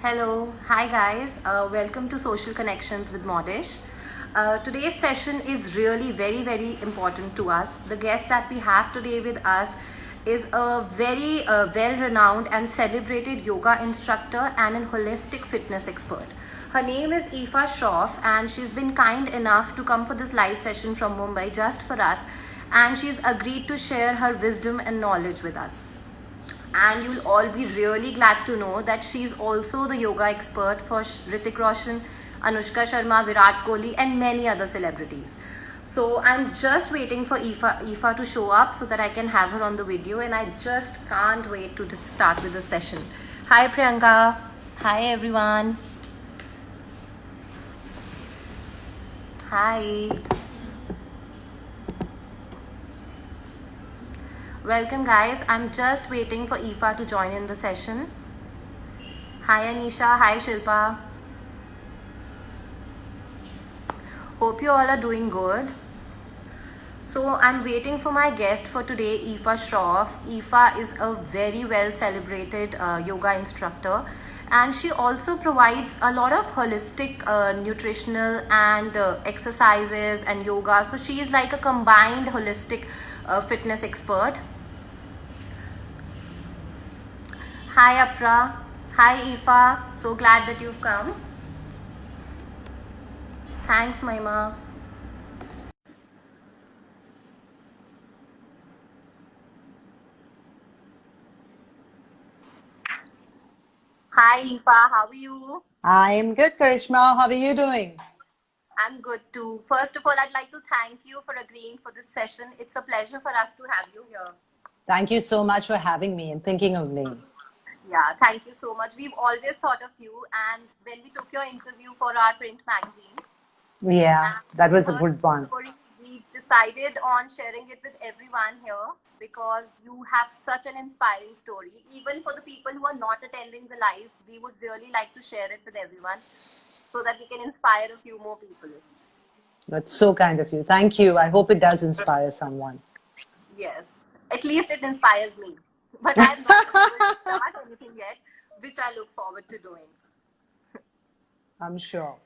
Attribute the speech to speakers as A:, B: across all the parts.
A: Hello, hi guys, welcome to Social Connections with Modish. Today's session is really very important to us. The guest that we have today with us is a very well renowned and celebrated yoga instructor and a holistic fitness expert. Her name is Eefa Shroff, and she's been kind enough to come for this live session from Mumbai just for us, and she's agreed to share her wisdom and knowledge with us. And you'll all be really glad to know that she's also the yoga expert for Hrithik Roshan, Anushka Sharma, Virat Kohli, and many other celebrities. So I'm just waiting for Eefa to show up so that I can have her on the video, and I just can't wait to just start with the session. Hi Priyanka. Hi everyone. Hi. Welcome guys, I'm just waiting for Eefa to join in the session. Hi Anisha, hi Shilpa. Hope you all are doing good. So I'm waiting for my guest for today, Eefa Shroff. Eefa is a very well celebrated yoga instructor, and she also provides a lot of holistic nutritional and exercises and yoga. So she is like a combined holistic fitness expert. Hi Apra. Hi Eefa. So glad that you've come. Thanks, Maima. Hi Eefa. How are you?
B: I am good, Karishma. How are you doing?
A: I'm good too. First of all, I'd like to thank you for agreeing for this session. It's a pleasure for us to have you here.
B: Thank you so much for having me and thinking of me.
A: Yeah, thank you so much. We've always thought of you, and when we took your interview for our print magazine,
B: Yeah,
A: and
B: that
A: we
B: was a
A: heard
B: good
A: your
B: one.
A: story, we decided on sharing it with everyone here because you have such an inspiring story. Even for the people who are not attending the live, we would really like to share it with everyone so that we can inspire a few more people.
B: That's so kind of you. Thank you. I hope it does inspire someone.
A: Yes, at least it inspires me. But I have not been able to start anything yet, which I look forward to doing.
B: I'm sure.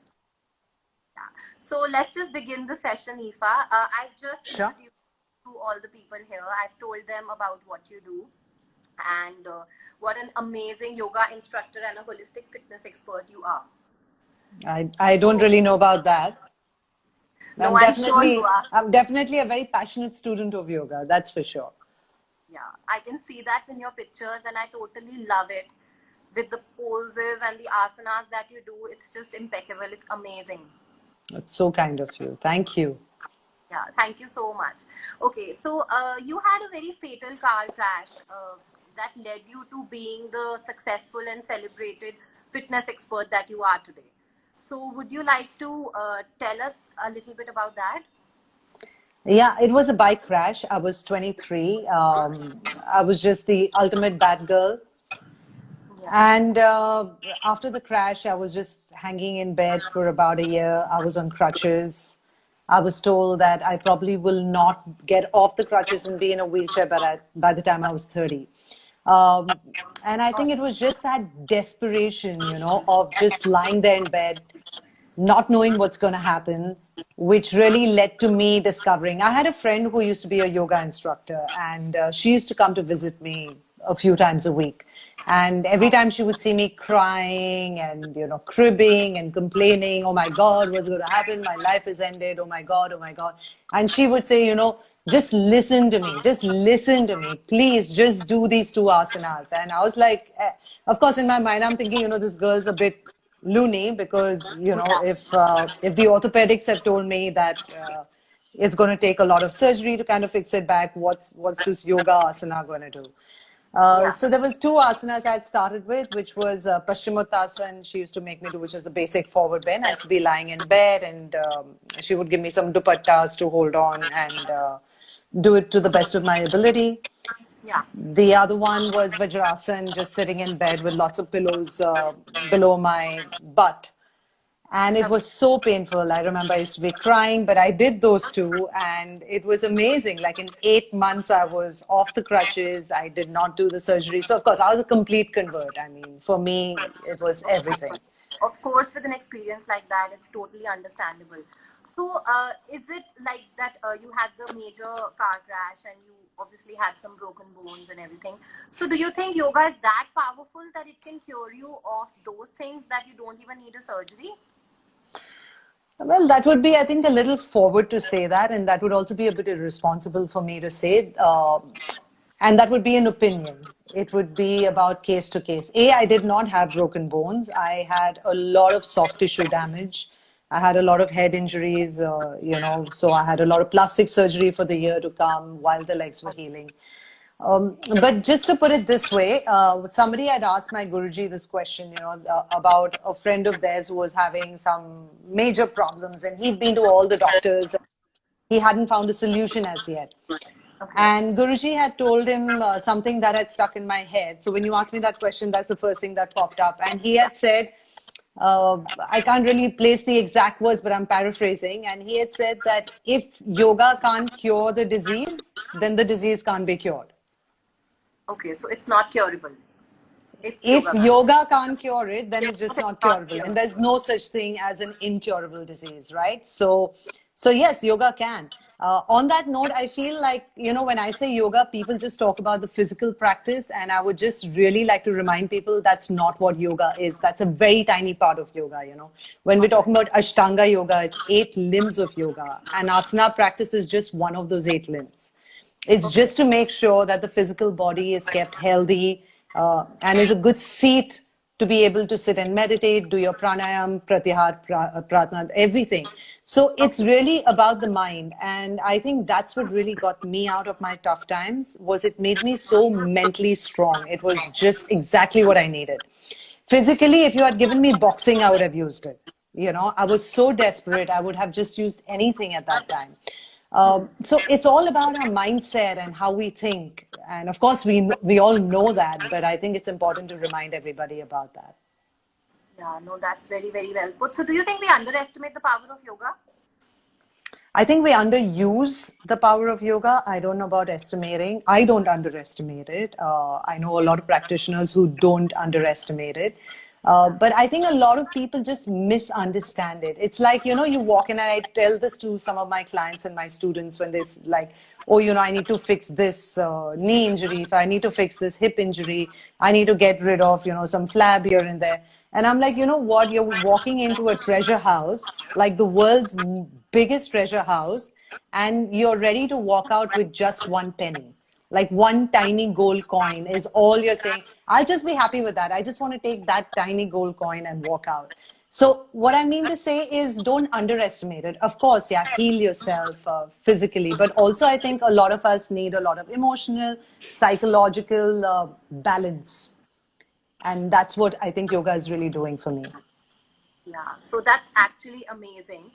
A: Yeah. So let's just begin the session, Aoife. I've just
B: Sure.
A: introduced you to all the people here. I've told them about what you do and what an amazing yoga instructor and a holistic fitness expert you are.
B: I don't
A: So,
B: really know about that.
A: no, I'm sure you are.
B: I'm definitely a very passionate student of yoga. That's for sure.
A: Yeah, I can see that in your pictures, and I totally love it. With the poses and the asanas that you do, it's just impeccable. It's amazing.
B: That's so kind of you. Thank you.
A: Yeah, thank you so much. Okay, so you had a very fatal car crash that led you to being the successful and celebrated fitness expert that you are today. So, would you like to tell us a little bit about that?
B: Yeah, it was a bike crash. I was 23. I was just the ultimate bad girl.
A: Yeah.
B: And after the crash, I was just hanging in bed for about a year. I was on crutches. I was told that I probably will not get off the crutches and be in a wheelchair by the time I was 30. Um, and I think it was just that desperation, of just lying there in bed, not knowing what's going to happen, which really led to me discovering. I had a friend who used to be a yoga instructor, and she used to come to visit me a few times a week. And every time she would see me crying and, cribbing and complaining, oh my God, what's going to happen? My life is ended. Oh my God, oh my God. And she would say, just listen to me, just listen to me. Please just do these two asanas. And I was like, of course, in my mind, I'm thinking, this girl's a bit loony because if the orthopedics have told me that it's going to take a lot of surgery to kind of fix it back, what's this yoga asana going to do?
A: Yeah.
B: So there were two asanas I had started with, which was Paschimottanasana. She used to make me do, which is the basic forward bend. I used to be lying in bed, and she would give me some dupattas to hold on and do it to the best of my ability.
A: Yeah.
B: The other one was Vajrasan, just sitting in bed with lots of pillows below my butt. And it was so painful. I remember I used to be crying, but I did those two, and it was amazing. Like in 8 months, I was off the crutches. I did not do the surgery. So, of course, I was a complete convert. I mean, for me, it was everything.
A: Of course, with an experience like that, it's totally understandable. So, is it like that you had the major car crash and you obviously had some broken bones and everything? So, do you think yoga is that powerful that it can cure you of those things that you don't even need a surgery?
B: Well, that would be, I think, a little forward to say that, and that would also be a bit irresponsible for me to say. And that would be an opinion. It would be about case to case. I did not have broken bones. I had a lot of soft tissue damage. I had a lot of head injuries, so I had a lot of plastic surgery for the year to come while the legs were healing. But just to put it this way, somebody had asked my Guruji this question, about a friend of theirs who was having some major problems, and he'd been to all the doctors. He hadn't found a solution as yet.
A: Okay.
B: And Guruji had told him something that had stuck in my head. So when you asked me that question, that's the first thing that popped up. And he had said, I can't really place the exact words, but I'm paraphrasing. And he had said that if yoga can't cure the disease, then the disease can't be cured.
A: Okay, so it's not curable if
B: If
A: yoga can.
B: yoga can't cure it, then it's just
A: Okay,
B: not
A: not
B: curable. And there's
A: curable.
B: no such thing as an incurable disease, right? So yes, yoga can. On that note, I feel like, when I say yoga, people just talk about the physical practice. And I would just really like to remind people that's not what yoga is. That's a very tiny part of yoga. When we're
A: Okay.
B: talking about Ashtanga yoga, it's 8 limbs of yoga. And asana practice is just one of those 8 limbs. It's
A: Okay.
B: just to make sure that the physical body is kept healthy and is a good seat to be able to sit and meditate, do your pranayam, pratyahar, pratna, everything. So it's
A: Okay.
B: really about the mind. And I think that's what really got me out of my tough times was it made me so mentally strong. It was just exactly what I needed. Physically, if you had given me boxing, I would have used it. I was so desperate, I would have just used anything at that time. So it's all about our mindset and how we think. And of course, we all know that, but I think it's important to remind everybody about that.
A: Yeah, no, that's very, very well put. So, do you think we underestimate the power of yoga?
B: I think we underuse the power of yoga. I don't know about estimating. I don't underestimate it. I know a lot of practitioners who don't underestimate it. But I think a lot of people just misunderstand it. It's like, you walk in, and I tell this to some of my clients and my students when they like, oh, I need to fix this knee injury. If I need to fix this hip injury, I need to get rid of, some flab here and there. And I'm like, you know what? You're walking into a treasure house, like the world's biggest treasure house, and you're ready to walk out with just one penny. Like one tiny gold coin is all you're saying. I'll just be happy with that. I just want to take that tiny gold coin and walk out. So, what I mean to say is don't underestimate it. Of course, yeah, heal yourself physically, but also I think a lot of us need a lot of emotional, psychological balance. And that's what I think yoga is really doing for me.
A: Yeah, so that's actually amazing.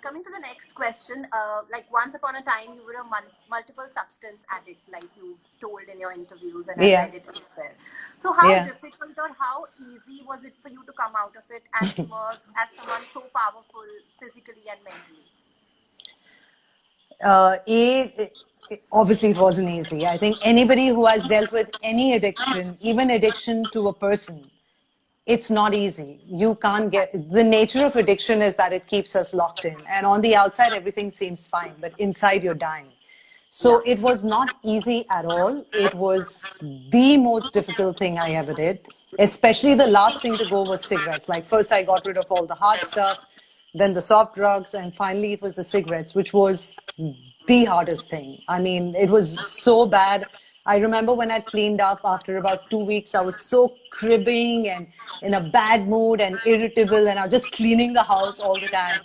A: Coming to the next question, like once upon a time, you were a multiple substance addict, like you've told in your interviews, and I've
B: Yeah,
A: read it elsewhere. So, how
B: yeah.
A: difficult or how easy was it for you to come out of it and emerge as someone so powerful physically and mentally?
B: Obviously, it wasn't easy. I think anybody who has dealt with any addiction, even addiction to a person, it's not easy. You can't get the nature of addiction is that it keeps us locked in. And on the outside, everything seems fine, but inside, you're dying.
A: Yeah,
B: So it was not easy at all. It was the most difficult thing I ever did, especially the last thing to go was cigarettes. Like, first, I got rid of all the hard stuff, then the soft drugs, and finally, it was the cigarettes, which was the hardest thing. I mean, it was so bad. I remember when I cleaned up after about 2 weeks, I was so cribbing and in a bad mood and irritable, and I was just cleaning the house all the time.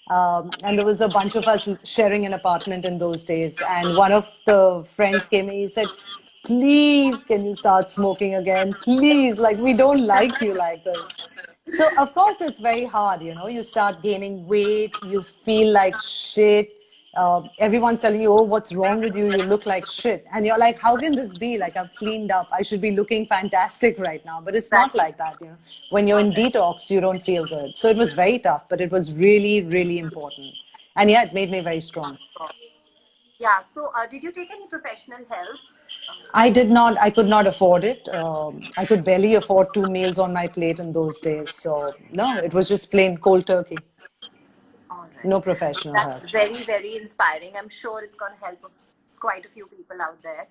B: And there was a bunch of us sharing an apartment in those days. And one of the friends came in, he said, please, can you start smoking again? Please, like, we don't like you like this. So, of course, it's very hard. You start gaining weight, you feel like shit. everyone's telling you, oh, what's wrong with you? You look like shit. And you're like, how can this be? Like, I've cleaned up. I should be looking fantastic right now. But it's not
A: Exactly.
B: like that. You know, when you're in detox, you don't feel good. So it was very tough, but it was really, really important. And yeah, it made me very strong.
A: Yeah. So, did you take any professional help?
B: I did not, I could not afford it. I could barely afford 2 meals on my plate in those days. So, no, it was just plain cold turkey.
A: All
B: No
A: right.
B: professional
A: That's
B: help.
A: very, very inspiring. I'm sure it's going to help quite a few people out there.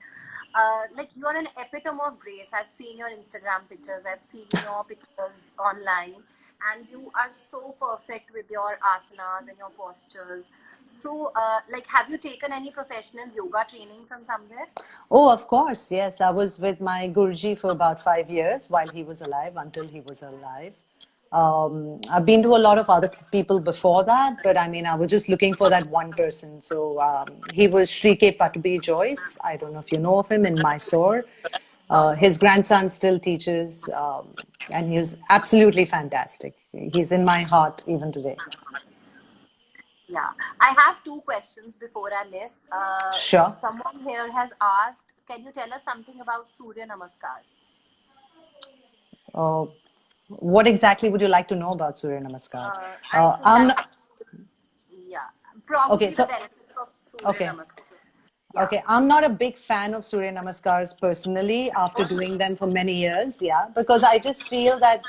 A: Like you're an epitome of grace. I've seen your Instagram pictures, I've seen your pictures online, and you are so perfect with your asanas and your postures. So, like, have you taken any professional yoga training from somewhere?
B: Oh, of course. Yes. I was with my Guruji for about 5 years while he was alive, until he was alive. I've been to a lot of other people before that, but I mean, I was just looking for that one person. So he was Sri K. Patabi Joyce. I don't know if you know of him in Mysore.
A: No.
B: His grandson still teaches, and he was absolutely fantastic. He's in my heart even today.
A: Yeah, I have two questions before I miss.
B: Sure.
A: Someone here has asked, can you tell us something about Surya Namaskar?
B: Uh, what exactly would you like to know about Surya Namaskar?
A: I think
B: I'm
A: that,
B: not,
A: yeah,
B: okay.
A: probably the
B: So,
A: benefits of Surya
B: okay.
A: Namaskar. Yeah.
B: Okay, I'm not a big fan of Surya Namaskars personally after doing them for many years, yeah, because I just feel that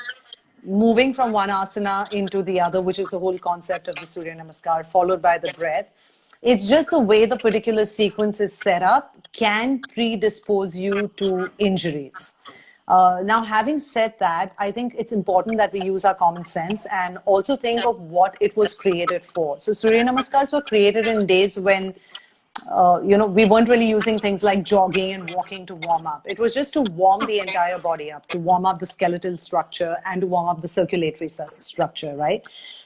B: moving from one asana into the other, which is the whole concept of the Surya Namaskar, followed by the breath, it's just the way the particular sequence is set up can predispose you to injuries. Now, having said that, I think it's important that we use our common sense and also think of what it was created for. So, Surya Namaskars were created in days when we weren't really using things like jogging and walking to warm up. It was just to warm the entire body up, to warm up the skeletal structure and to warm up the circulatory structure, right?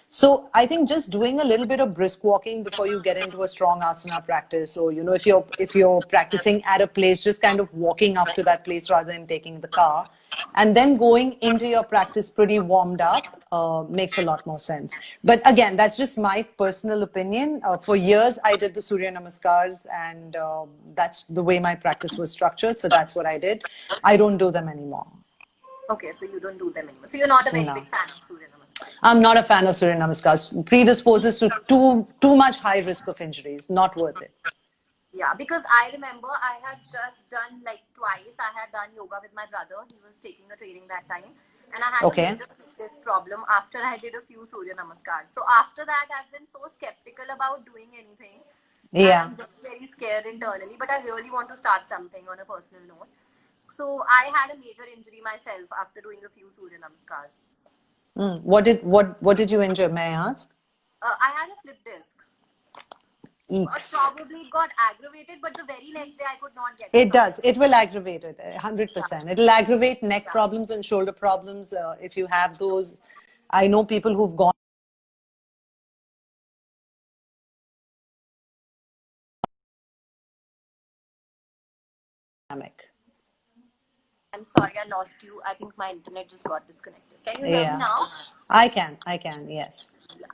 B: So I think just doing a little bit of brisk walking before you get into a strong asana practice, or if you're practicing at a place, just kind of walking up to that place rather than taking the car, and then going into your practice pretty warmed up makes a lot more sense. But again, that's just my personal opinion. For years, I did the Surya Namaskars, and that's the way my practice was structured. So that's what I did. I don't do them anymore.
A: Okay, so you don't do them anymore. So you're not a very big
B: No.
A: fan of Surya Namaskar.
B: I'm not a fan of Surya Namaskars. Predisposes to too much high risk of injuries. Not worth it.
A: Yeah, because I remember I had just done like twice. I had done yoga with my brother. He was taking a training that time. And I had a
B: Okay.
A: major fitness problem after I did a few Surya Namaskars. So after that, I've been so skeptical about doing anything. And
B: Yeah.
A: I'm very, very scared internally. But I really want to start something on a personal note. So I had a major injury myself after doing a few Surya Namaskars.
B: What did you injure? May I ask?
A: I had a slip disc.
B: Eeks.
A: Probably it got aggravated, but the very next day I could not get a
B: It
A: surgery.
B: does. It will aggravate it,
A: Yeah,
B: 100%. It'll aggravate neck
A: yeah.
B: problems and shoulder problems if you have those. I know people who've gone dynamic.
A: I'm sorry, I lost you. I think my internet just got disconnected. Can you hear me
B: Yeah,
A: now?
B: I can, yes.
A: Yeah,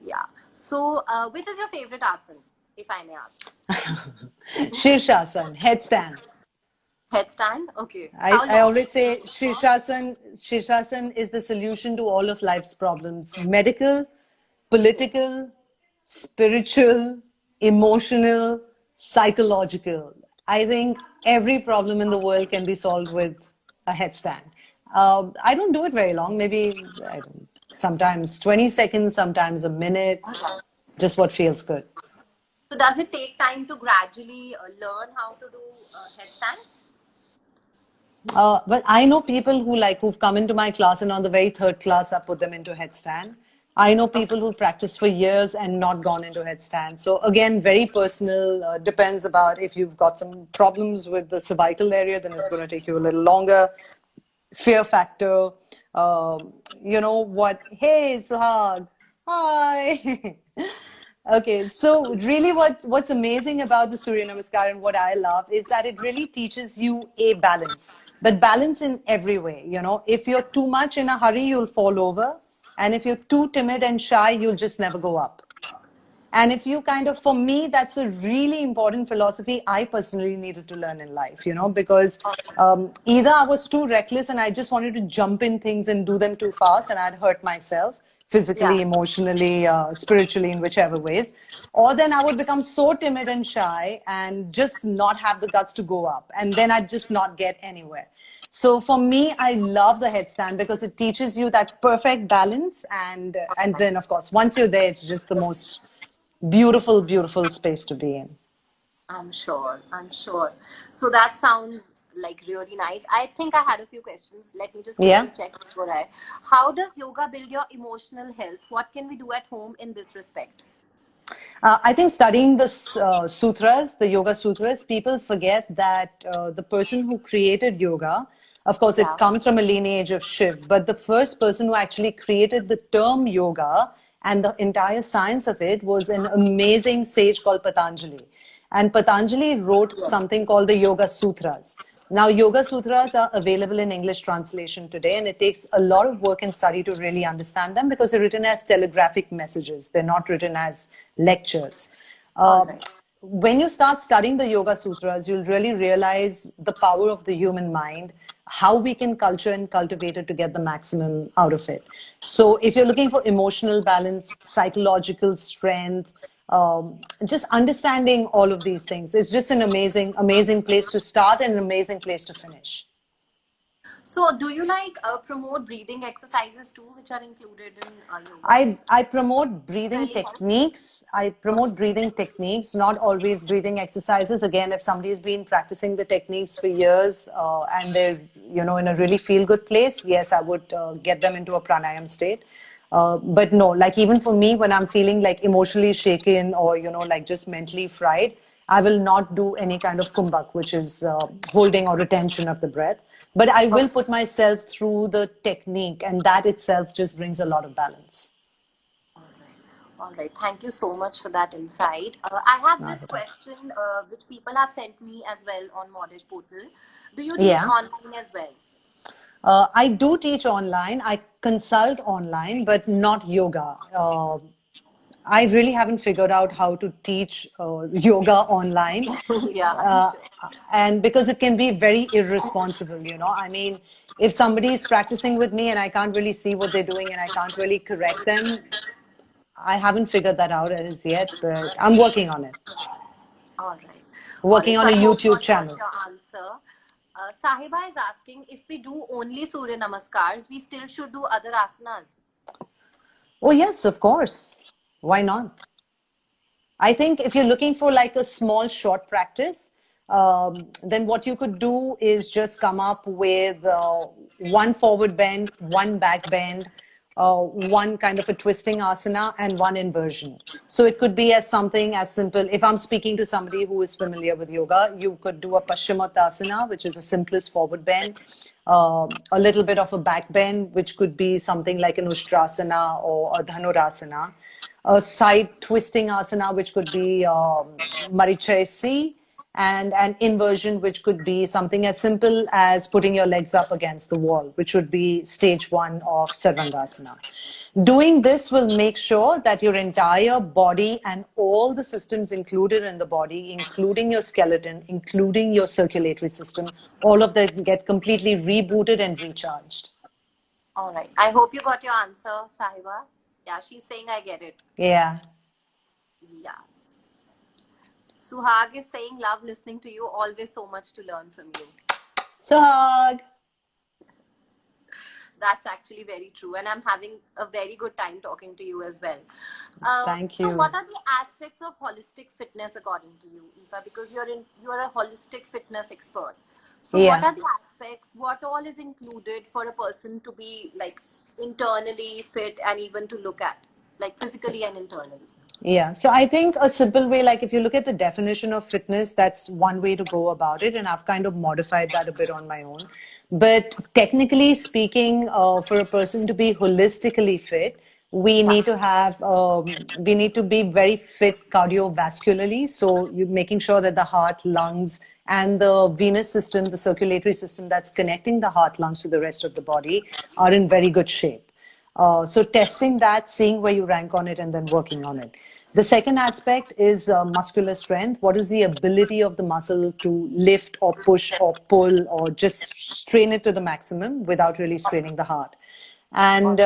A: yeah. So, which is your favorite asana, if I may ask?
B: Shirshasana, headstand.
A: Headstand? Okay.
B: I,
A: How
B: I
A: long
B: always
A: is it
B: say
A: for?
B: Shirshasana is the solution to all of life's problems: medical, political, spiritual, emotional, psychological. I think every problem in the world can be solved with a headstand. I don't do it very long, maybe I don't, sometimes 20 seconds, sometimes a minute,
A: Okay.
B: just what feels good.
A: So, does it take time to gradually learn how to do headstand?
B: But I know people who've come into my class, and on the very third class, I put them into headstand. I know
A: Okay.
B: people who've practiced for years and not gone into headstand. So again, very personal. Depends about if you've got some problems with the cervical area, then it's going to take you a little longer. Fear factor. You know what? Hey, Suhag. Hi. Okay, so really what's amazing about the Surya Namaskar and what I love is that it really teaches you a balance, but balance in every way. If you're too much in a hurry, you'll fall over. And if you're too timid and shy, you'll just never go up. And if you kind of, for me, that's a really important philosophy I personally needed to learn in life, because either I was too reckless and I just wanted to jump in things and do them too fast and I'd hurt myself
A: Yeah.
B: physically, emotionally, spiritually, in whichever ways. Or then I would become so timid and shy and just not have the guts to go up. And then I'd just not get anywhere. So for me, I love the headstand because it teaches you that perfect balance. And then, of course, once you're there, it's just the most beautiful, beautiful space to be in.
A: I'm sure. I'm sure. So that sounds like really nice. I think I had a few questions. Let me just
B: Yeah.
A: quickly check before I. How does yoga build your emotional health? What can we do at home in this respect?
B: I think studying the sutras, the yoga sutras, people forget that the person who created yoga, of course, it
A: Yeah.
B: comes from a lineage of Shiv, but the first person who actually created the term yoga and the entire science of it was an amazing sage called Patanjali. And Patanjali wrote
A: Yes.
B: something called the Yoga Sutras. Now, Yoga Sutras are available in English translation today, and it takes a lot of work and study to really understand them because they're written as telegraphic messages. They're not written as lectures.
A: All
B: Uh,
A: right.
B: when you start studying the Yoga Sutras, you'll really realize the power of the human mind, how we can culture and cultivate it to get the maximum out of it. So, if you're looking for emotional balance, psychological strength, just understanding all of these things, it's just an amazing, amazing place to start and an amazing place to finish.
A: So, do you like promote breathing exercises too, which are included in yoga?
B: I promote breathing
A: Really help?
B: techniques. I
A: Okay.
B: promote breathing techniques, not always breathing exercises. Again, if somebody's been practicing the techniques for years and they're in a really feel good place, yes, I would get them into a pranayam state. But no, like even for me, when I'm feeling like emotionally shaken or like just mentally fried, I will not do any kind of kumbhak, which is holding or retention of the breath. But I will
A: Okay.
B: put myself through the technique, and that itself just brings a lot of balance.
A: All right. All right. Thank you so much for that insight. I have
B: Not
A: this
B: at all.
A: question which people have sent me as well on Modish portal. Do you teach
B: Yeah.
A: online as well?
B: I do teach online. I consult online, but not yoga. I really haven't figured out how to teach yoga online.
A: Yeah, I'm
B: Uh,
A: sure.
B: and because it can be very irresponsible. I mean, if somebody is practicing with me and I can't really see what they're doing and I can't really correct them, I haven't figured that out as yet, but I'm working on it.
A: All right. All
B: Working
A: right. So
B: on a
A: I hope you
B: YouTube
A: all got
B: channel.
A: your answer. Sahiba is asking if we do only Surya Namaskars, we still should do other asanas.
B: Oh, yes, of course. Why not? I think if you're looking for like a small, short practice, then what you could do is just come up with one forward bend, one back bend, one kind of a twisting asana, and one inversion. So it could be as something as simple. If I'm speaking to somebody who is familiar with yoga, you could do a Paschimottanasana, which is the simplest forward bend, a little bit of a back bend, which could be something like an Ustrasana or a Dhanurasana, a side twisting asana, which could be Marichai C, and an inversion, which could be something as simple as putting your legs up against the wall, which would be stage one of Sarvangasana. Doing this will make sure that your entire body and all the systems included in the body, including your skeleton, including your circulatory system, all of them get completely rebooted and recharged.
A: All right. I hope you got your answer, Sahiba. Yeah, she's saying I get it.
B: Yeah.
A: Yeah. Suhag is saying love listening to you. Always so much to learn from you.
B: So hug.
A: That's actually very true, and I'm having a very good time talking to you as well.
B: Thank
A: So, what
B: you.
A: are the aspects of holistic fitness according to you, Aoife? Because you're a holistic fitness expert. So, what
B: Yeah.
A: are the aspects? What all is included for a person to be like internally fit and even to look at, like physically and internally?
B: Yeah. So I think a simple way, like if you look at the definition of fitness, that's one way to go about it. And I've kind of modified that a bit on my own. But technically speaking, for a person to be holistically fit,
A: Yeah.
B: we need to be very fit cardiovascularly. So you're making sure that the heart, lungs, and the venous system, the circulatory system that's connecting the heart, lungs to the rest of the body are in very good shape. So testing that, seeing where you rank on it, and then working on it. The second aspect is muscular strength. What is the ability of the muscle to lift or push or pull or just strain it to the maximum without really straining the heart? And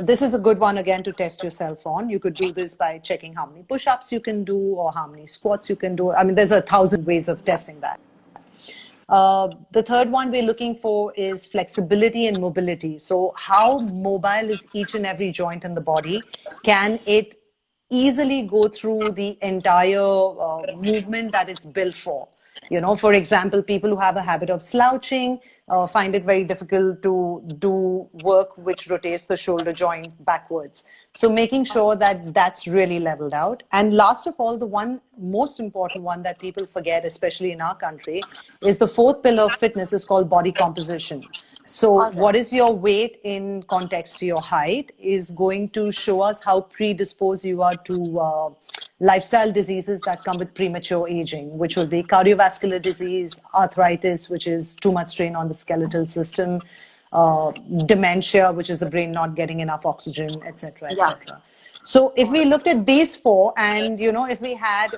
B: this is a good one again to test yourself on. You could do this by checking how many push-ups you can do or how many squats you can do. I mean, there's 1,000 ways of testing that. The third one we're looking for is flexibility and mobility. So how mobile is each and every joint in the body? Can it easily go through the entire movement that it's built for? You know, for example, people who have a habit of slouching find it very difficult to do work which rotates the shoulder joint backwards. So making sure that that's really leveled out. And last of all, the one most important one that people forget, especially in our country, is the fourth pillar of fitness is called body composition. So what is your weight in context to your height is going to show us how predisposed you are to lifestyle diseases that come with premature aging, which will be cardiovascular disease, arthritis, which is too much strain on the skeletal system, dementia, which is the brain not getting enough oxygen, etc., etc. So if we looked at these four, and you know, if we had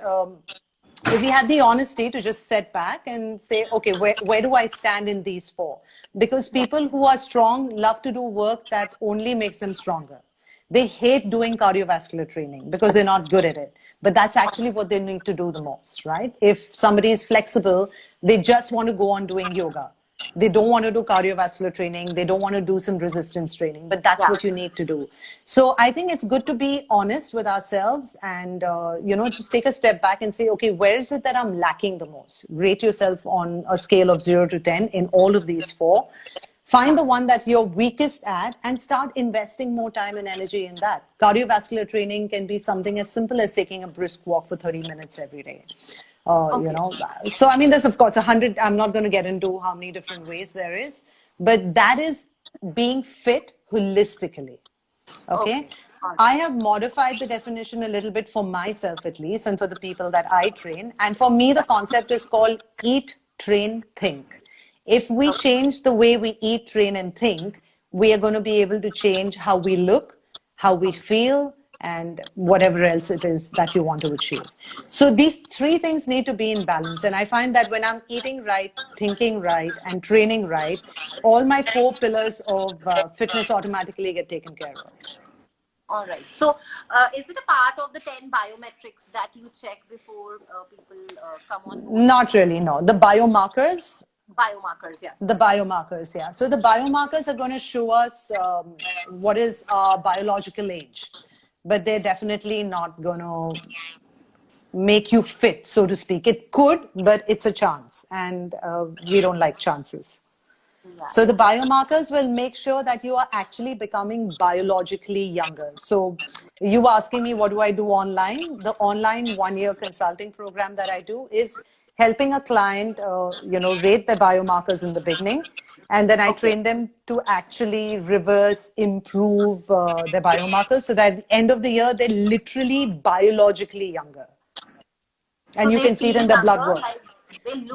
B: the honesty to just sit back and say, okay, where do I stand in these four? Because people who are strong love to do work that only makes them stronger. They hate doing cardiovascular training because they're not good at it. But that's actually what they need to do the most, right? If somebody is flexible, they just want to go on doing yoga. They don't want to do cardiovascular training. They don't want to do some resistance training, but that's what you need to do. So I think it's good to be honest with ourselves and, you know, just take a step back and say, okay, where is it that I'm lacking the most? Rate yourself on a scale of 0 to 10 in all of these four. Find the one that you're weakest at and start investing more time and energy in that. Cardiovascular training can be something as simple as taking a brisk walk for 30 minutes every day. You know, so I mean, there's of course 100. I'm not going to get into how many different ways there is, but that is being fit holistically. Okay. I have modified the definition a little bit for myself, at least, and for the people that I train. And for me, the concept is called eat, train, think. If we change the way we eat, train, and think, we are going to be able to change how we look, how we feel, and whatever else it is that you want to achieve. So these three things need to be in balance. And I find that when I'm eating right, thinking right, and training right, all my four pillars of fitness automatically get taken care of.
A: All right. So, is it a part of the 10 biometrics that you check before people come on board?
B: Not really, no. The biomarkers.
A: Biomarkers, yes.
B: The biomarkers, yeah. So the biomarkers are going to show us what is our biological age, but they're definitely not going to make you fit, so to speak. It could, but it's a chance, and we don't like chances. So the biomarkers will make sure that you are actually becoming biologically younger. So you were asking me, what do I do online? The online 1-year consulting program that I do is helping a client, you know, rate their biomarkers in the beginning. And then I train them to actually reverse, improve their biomarkers so that at the end of the year, they're literally biologically younger.
A: So
B: and you can see it in the blood work.
A: Like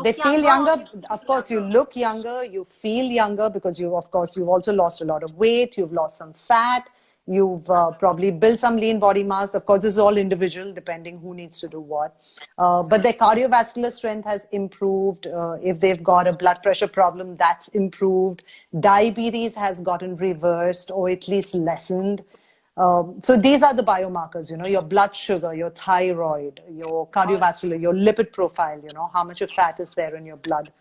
B: they feel younger. Of course, you
A: younger?
B: look younger, you feel younger because of course, you've also lost a lot of weight, you've lost some fat, you've probably built some lean body mass. Of course, this is all individual depending who needs to do what. But their cardiovascular strength has improved. If they've got a blood pressure problem, that's improved. Diabetes has gotten reversed or at least lessened. So these are the biomarkers, you know, your blood sugar, your thyroid, your cardiovascular, your lipid profile, you know, how much of fat is there in your blood,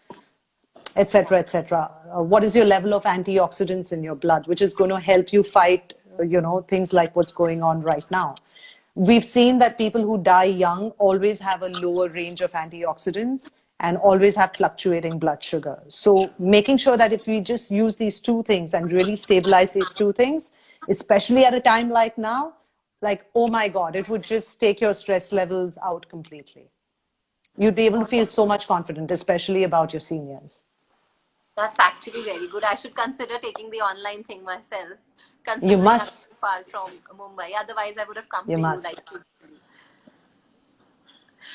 B: etc., etc. What is your level of antioxidants in your blood, which is going to help you fight, you know, things like what's going on right now. We've seen that people who die young always have a lower range of antioxidants and always have fluctuating blood sugar. So making sure that if we just use these two things and really stabilize these two things, especially at a time like now, like, oh my God, it would just take your stress levels out completely. You'd be able to feel so much confident, especially about your seniors.
A: That's actually very good. I should consider taking the online thing myself.
B: You must.
A: I'm far from Mumbai. Otherwise, I would have come
B: You
A: to
B: must.
A: you like.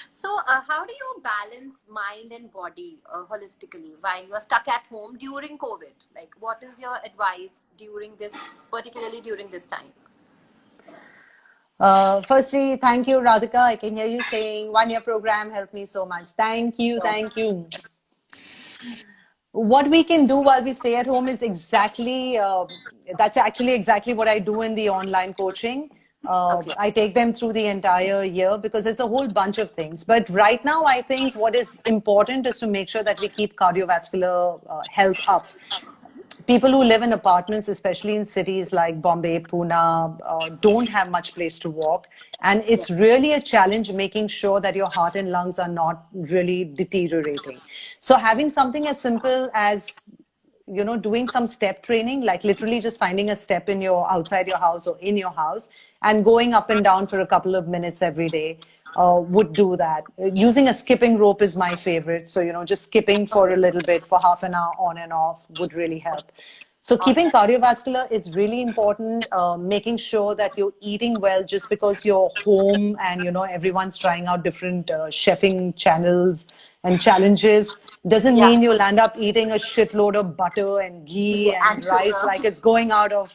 A: So, how do you balance mind and body holistically while you're stuck at home during COVID? Like, what is your advice during this, particularly during this time?
B: Firstly, thank you, Radhika. I can hear you saying 1 year program helped me so much. Thank you, thank
A: Yes.
B: you. What we can do while we stay at home is exactly that's actually exactly what I do in the online coaching.
A: Okay.
B: I take them through the entire year because it's a whole bunch of things. But right now, I think what is important is to make sure that we keep cardiovascular health up. People who live in apartments, especially in cities like Bombay, Pune, don't have much place to walk. And
A: Yes.
B: it's really a challenge making sure that your heart and lungs are not really deteriorating. So having something as simple as doing some step training, like literally just finding a step in your outside your house or in your house and going up and down for a couple of minutes every day would do that. Using a skipping rope is my favorite. So, just skipping for a little bit for half an hour on and off would really help. So
A: All
B: keeping
A: right.
B: cardiovascular is really important. Making sure that you're eating well, just because you're home and everyone's trying out different chefing channels and challenges doesn't
A: Yeah.
B: mean you'll end up eating a shitload of butter and ghee and
A: And
B: rice
A: sugar.
B: like it's going out of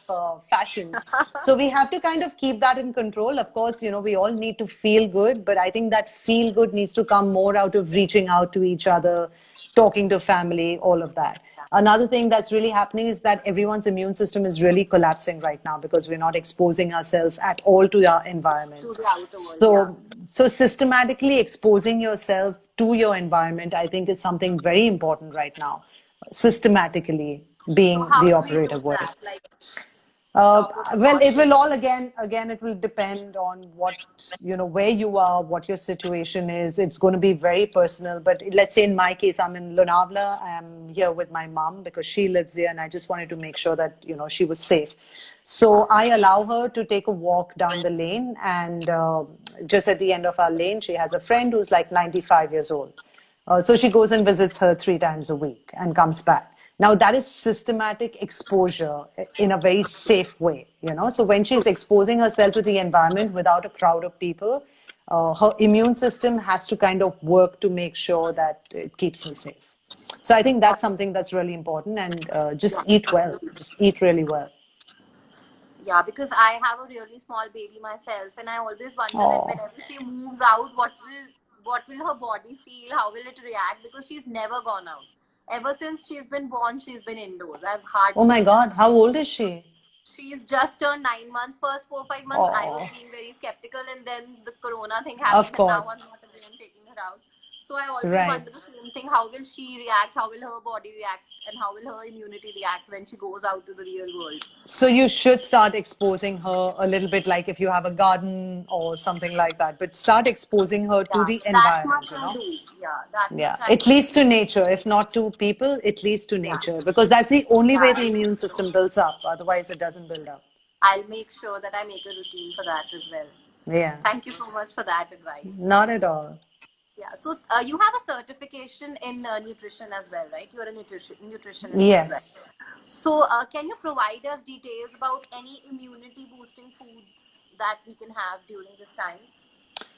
B: fashion. So we have to kind of keep that in control. Of course, we all need to feel good, but I think that feel good needs to come more out of reaching out to each other, talking to family, all of that. Another thing that's really happening is that everyone's immune system is really collapsing right now because we're not exposing ourselves at all to our
A: To the
B: environments.
A: outer world. Yeah.
B: So systematically exposing yourself to your environment, I think, is something very important right now. Systematically
A: So
B: being
A: how
B: the
A: do we do
B: operative word.
A: that? Like
B: Uh, well, it will
A: precautions.
B: all again, it will depend on what, where you are, what your situation is. It's going to be very personal. But let's say in my case, I'm in Lonavala. I'm here with my mom because she lives here and I just wanted to make sure that, she was safe. So I allow her to take a walk down the lane. And just at the end of our lane, she has a friend who's like 95 years old. So she goes and visits her 3 times a week and comes back. Now that is systematic exposure in a very safe way, So when she's exposing herself to the environment without a crowd of people, her immune system has to kind of work to make sure that it keeps her safe. So I think that's something that's really important. And just
A: Yeah.
B: eat well, just eat really well.
A: Yeah, because I have a really small baby myself, and I always wonder that
B: Oh,
A: whenever she moves out, what will her body feel? How will it react? Because she's never gone out. Ever since she's been born, she's been indoors. I've
B: oh
A: hardly
B: my
A: taken.
B: God, how old is she?
A: She's just turned 9 months. First 4 5 months, I was
B: Oh,
A: being very skeptical, and then the corona thing
B: of
A: happened, and now
B: course,
A: I'm not again taking her out. So I always
B: right.
A: wonder the same thing: how will she react? How will her body react? And how will her immunity react when she goes out to the real world?
B: So you should start exposing her a little bit, like if you have a garden or something like that, but start exposing her to
A: Yeah,
B: the
A: that much
B: environment.
A: I do. Yeah, that
B: Yeah,
A: much I
B: at
A: do.
B: least to nature, if not to people, at least to
A: Yeah,
B: nature, because that's the only
A: yeah.
B: way the immune system builds up. Otherwise, it doesn't build up.
A: I'll make sure that I make a routine for that as well.
B: Yeah,
A: Thank you so much for that advice.
B: not at all.
A: Yeah, so you have a certification in nutrition as well, right? You're a nutritionist as well.
B: Yes.
A: So, can you provide us details about any immunity boosting foods that we can have during this time?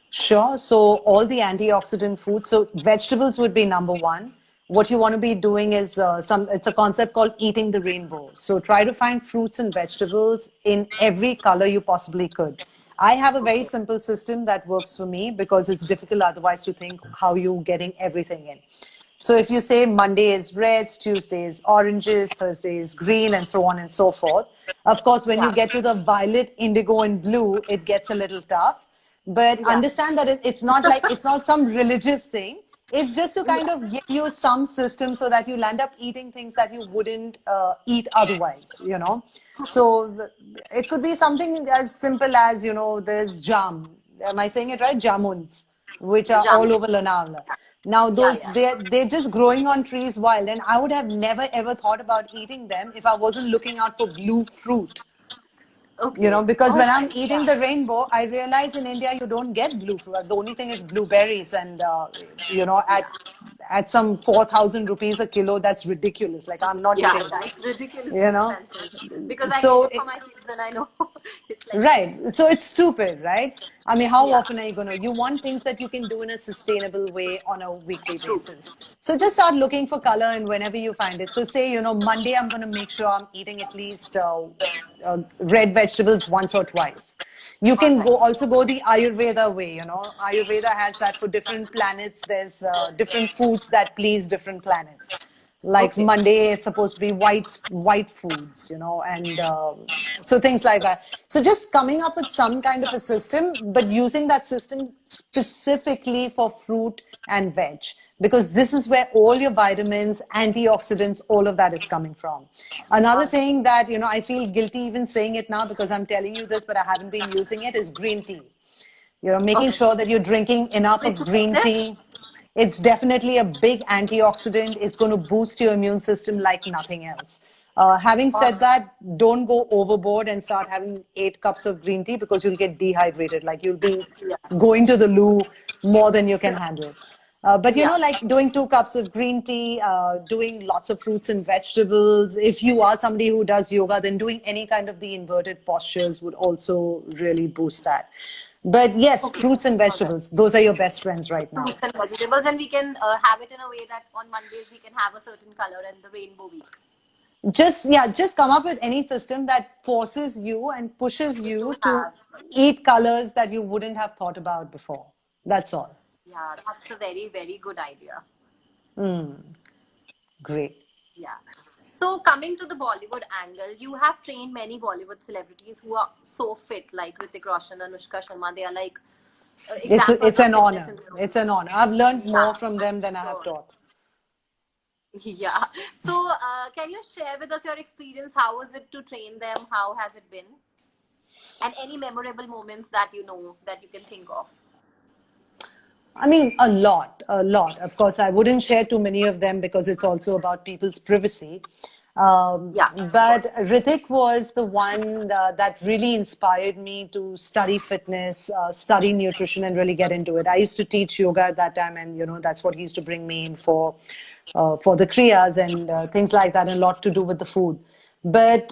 B: Sure. So all the antioxidant foods. So vegetables would be number one. What you want to be doing is it's a concept called eating the rainbow. So try to find fruits and vegetables in every color you possibly could. I have a very
A: Okay.
B: simple system that works for me because it's difficult otherwise to think how you're getting everything in. So if you say Monday is reds, Tuesday is oranges, Thursday is green, and so on and so forth. Of course, when you
A: Yeah.
B: get to the violet, indigo, and blue, it gets a little tough. But
A: Yeah.
B: understand that it's not like it's not some religious thing. It's just to kind
A: Yeah.
B: of give you some system so that you'll end up eating things that you wouldn't eat otherwise. So it could be something as simple as, there's jam. Am I saying it right? Jamuns, which are all
A: Jamun.
B: over Lonavala. Now
A: Yeah,
B: those
A: yeah.
B: they're just growing on trees wild, and I would have never ever thought about eating them if I wasn't looking out for blue fruit.
A: Okay.
B: Because
A: Oh,
B: when I'm
A: right.
B: eating
A: Yeah.
B: the rainbow, I realize in India you don't get blue fruit. The only thing is blueberries, and
A: Yeah.
B: at some 4,000 rupees a kilo, that's ridiculous. Like I'm not
A: Yeah,
B: eating
A: yeah.
B: that.
A: It's ridiculously
B: You know,
A: expensive because I get
B: so
A: it for my kids and I know. It's like,
B: Right. So it's stupid, right? I mean, how
A: yeah,
B: often are you going to? You want things that you can do in a sustainable way on a weekly
A: true.
B: basis. So just start looking for color and whenever you find it. So say, Monday I'm going to make sure I'm eating at least red vegetables once or twice. You
A: All
B: can
A: right.
B: also go the Ayurveda way. Ayurveda has that for different planets. There's different foods that please different planets. Like
A: Okay.
B: Monday is supposed to be white foods, and so things like that. So just coming up with some kind of a system, but using that system specifically for fruit and veg, because this is where all your vitamins, antioxidants, all of that is coming from. Another
A: All right.
B: thing that I feel guilty even saying it now because I'm telling you this, but I haven't been using it, is green tea. Making
A: Okay.
B: sure that you're drinking enough
A: It's
B: of green
A: effective.
B: tea. It's definitely a big antioxidant. It's going to boost your immune system like nothing else. Having
A: All
B: said
A: right.
B: that, don't go overboard and start having 8 cups of green tea because you'll get dehydrated. Like you'll be
A: Yeah.
B: going to the loo more than you can handle. But
A: Yeah.
B: like doing 2 cups of green tea, doing lots of fruits and vegetables. If you are somebody who does yoga, then doing any kind of the inverted postures would also really boost that. But yes,
A: Okay.
B: fruits and
A: All right.
B: vegetables, those are your best friends right now.
A: Fruits and vegetables, and we can have it in a way that on Mondays we can have a certain color and the rainbow week.
B: Just come up with any system that forces you and pushes
A: To
B: you to
A: have,
B: eat colors that you wouldn't have thought about before. That's all.
A: yeah, that's a very, very good idea.
B: Great.
A: Yeah. So coming to the Bollywood angle, you have trained many Bollywood celebrities who are so fit, like Hrithik Roshan, Anushka Sharma. They are like
B: It's
A: examples of
B: an
A: fitness
B: honor.
A: in their own
B: It's an
A: way.
B: honor. I've learned
A: Yeah,
B: more from them than I have
A: sure.
B: taught.
A: Yeah. So, can you share with us your experience? How was it to train them? How has it been? And any memorable moments that you know that you can think of?
B: I mean, a lot, a lot. Of course, I wouldn't share too many of them because it's also about people's privacy.
A: Yeah, of
B: But
A: course.
B: Ritik was the one that really inspired me to study fitness, study nutrition, and really get into it. I used to teach yoga at that time, and that's what he used to bring me in for the kriyas and things like that, and a lot to do with the food. But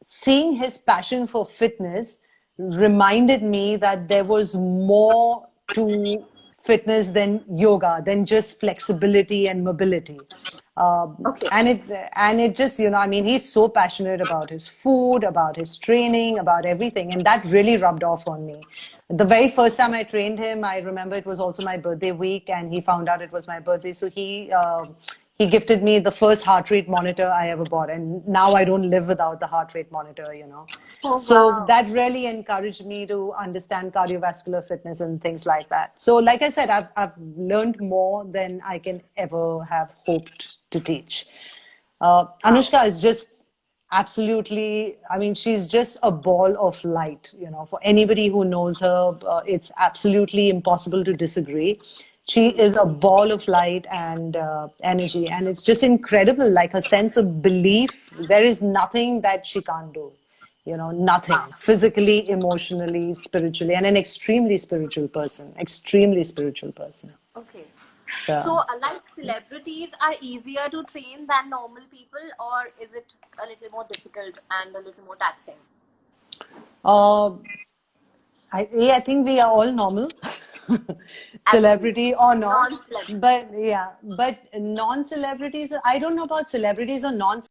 B: seeing his passion for fitness reminded me that there was more to fitness than yoga, than just flexibility and mobility.
A: Okay.
B: And it just, I mean, he's so passionate about his food, about his training, about everything, and that really rubbed off on me. The very first time I trained him, I remember it was also my birthday week, and he found out it was my birthday, so he gifted me the first heart rate monitor I ever bought, and now I don't live without the heart rate monitor.
A: Oh
B: So
A: wow.
B: that really encouraged me to understand cardiovascular fitness and things like that. So, like I said, I've learned more than I can ever have hoped to teach.
A: Wow.
B: Anushka is just absolutely, I mean, she's just a ball of light. For anybody who knows her, it's absolutely impossible to disagree. She is a ball of light and energy, and it's just incredible. Like her sense of belief, there is nothing that she can't do.
A: Wow.
B: Nothing physically, emotionally, spiritually, and an extremely spiritual person.
A: Okay. So,
B: So,
A: like celebrities are easier to train than normal people, or is it a little more difficult and a little more taxing?
B: uh, I think we are all normal,
A: Absolutely.
B: celebrity or not.
A: Non-celebrities.
B: But yeah, but non-celebrities, I don't know about celebrities or non.